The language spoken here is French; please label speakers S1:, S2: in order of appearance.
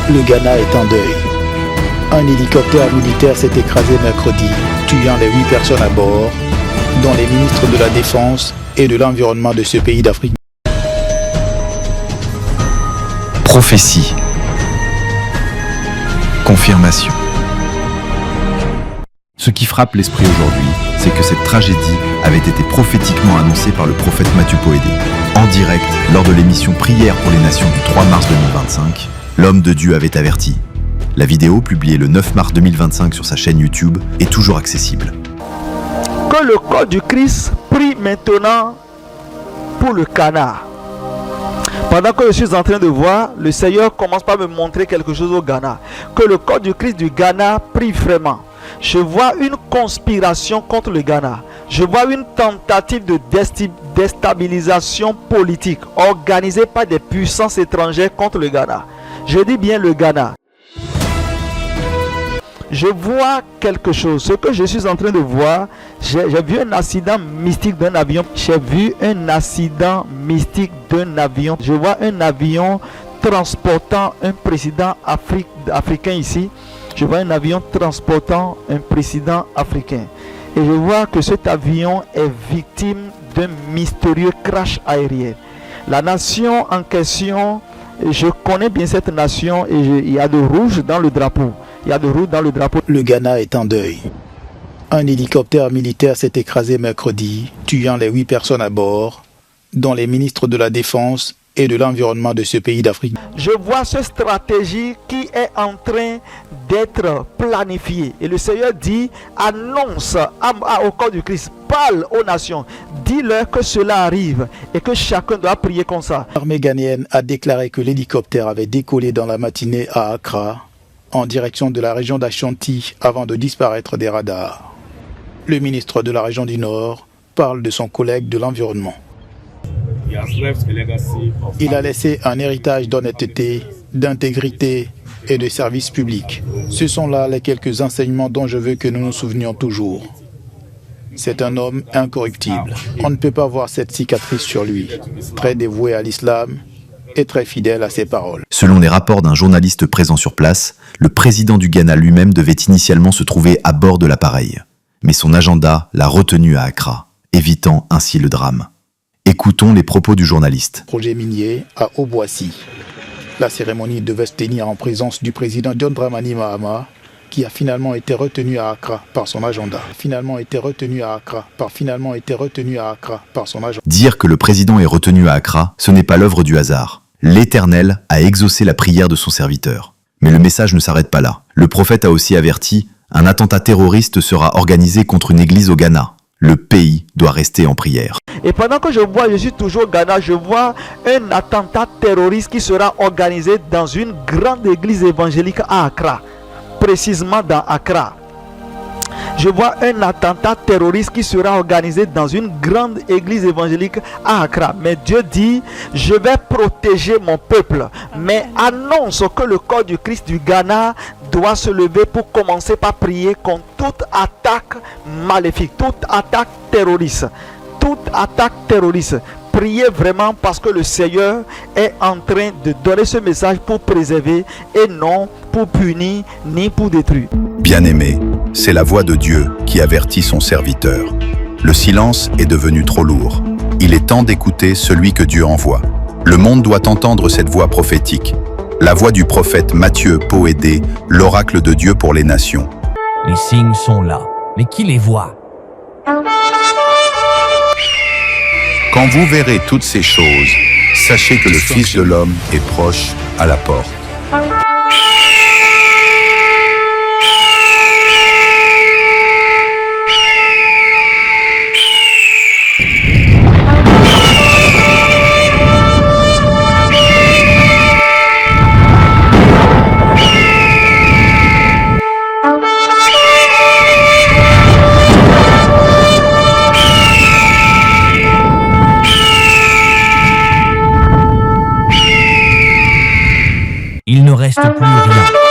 S1: Le Ghana est en deuil. Un hélicoptère militaire s'est écrasé mercredi, tuant les 8 personnes à bord, dont les ministres de la Défense et de l'Environnement de ce pays d'Afrique.
S2: Prophétie. Confirmation. Ce qui frappe l'esprit aujourd'hui, c'est que cette tragédie avait été prophétiquement annoncée par le prophète Mathieu Poédé. En direct, lors de l'émission Prière pour les Nations du 3 mars 2025, l'homme de Dieu avait averti. La vidéo, publiée le 9 mars 2025 sur sa chaîne YouTube, est toujours accessible.
S3: Que le corps du Christ prie maintenant pour le Ghana. Pendant que je suis en train de voir, le Seigneur commence par me montrer quelque chose au Ghana. Que le corps du Christ du Ghana prie vraiment. Je vois une conspiration contre le Ghana. Je vois une tentative de déstabilisation politique organisée par des puissances étrangères contre le Ghana. Je dis bien le Ghana. Je vois quelque chose. Ce que je suis en train de voir, j'ai vu un accident mystique d'un avion. J'ai vu un accident mystique d'un avion. Je vois un avion transportant un président africain ici. Je vois un avion transportant un président africain. Et je vois que cet avion est victime d'un mystérieux crash aérien. La nation en question, je connais bien cette nation et il y a de rouge dans le drapeau. Il y a de rouge dans le drapeau.
S1: Le Ghana est en deuil. Un hélicoptère militaire s'est écrasé mercredi, tuant les 8 personnes à bord, dont les ministres de la Défense et de l'Environnement de ce pays d'Afrique.
S3: Je vois cette stratégie qui est en train d'être planifiée. Et le Seigneur dit, annonce au corps du Christ, parle aux nations, dis-leur que cela arrive et que chacun doit prier comme ça.
S1: L'armée ghanéenne a déclaré que l'hélicoptère avait décollé dans la matinée à Accra, en direction de la région d'Ashanti, avant de disparaître des radars. Le ministre de la région du Nord parle de son collègue de l'environnement. Il a laissé un héritage d'honnêteté, d'intégrité et de service public. Ce sont là les quelques enseignements dont je veux que nous nous souvenions toujours. C'est un homme incorruptible. On ne peut pas voir cette cicatrice sur lui. Très dévoué à l'islam et très fidèle à ses paroles.
S2: Selon les rapports d'un journaliste présent sur place, le président du Ghana lui-même devait initialement se trouver à bord de l'appareil. Mais son agenda l'a retenu à Accra, évitant ainsi le drame. Écoutons les propos du journaliste.
S1: Projet minier à Obuasi. La cérémonie devait se tenir en présence du président John Dramani Mahama, qui a finalement été retenu à Accra par son agenda.
S2: Dire que le président est retenu à Accra, ce n'est pas l'œuvre du hasard. L'Éternel a exaucé la prière de son serviteur. Mais le message ne s'arrête pas là. Le prophète a aussi averti, un attentat terroriste sera organisé contre une église au Ghana. Le pays doit rester en prière.
S3: Et pendant que je suis toujours au Ghana, je vois un attentat terroriste qui sera organisé dans une grande église évangélique à Accra. Précisément dans Accra. Je vois un attentat terroriste qui sera organisé dans une grande église évangélique à Accra. Mais Dieu dit, je vais protéger mon peuple. Mais annonce que le corps du Christ du Ghana doit se lever pour commencer par prier contre toute attaque maléfique, toute attaque terroriste. Toute attaque terroriste. Priez vraiment parce que le Seigneur est en train de donner ce message pour préserver et non pour punir ni pour détruire.
S4: Bien-aimé, c'est la voix de Dieu qui avertit son serviteur. Le silence est devenu trop lourd. Il est temps d'écouter celui que Dieu envoie. Le monde doit entendre cette voix prophétique. La voix du prophète Mathieu Poédé, l'oracle de Dieu pour les nations.
S5: Les signes sont là, mais qui les voit?
S4: Quand vous verrez toutes ces choses, sachez que le Fils de l'homme est proche à la porte.
S5: Il ne reste plus rien.